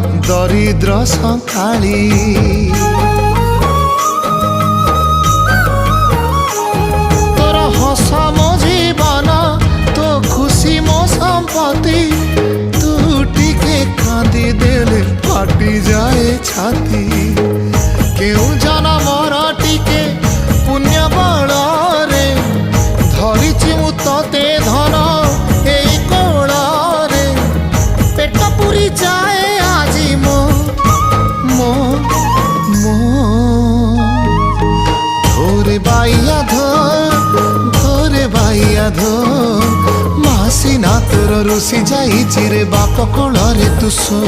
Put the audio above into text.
दरिद्र संकाली तोर हस मो जीवन तो खुशी मो संपत्ति तू टिके कांदी देले फाटी जाए छाती केउ जनमर टिके पुण्य बल रे धरिछि मु तते धन एई कोल रे पेट पुरी जाए आजी मो मो मो धोरे बाइया धोरे बाइया धो मासी ना तोर रुसी जाई चिरे बाप कोल रे तू सो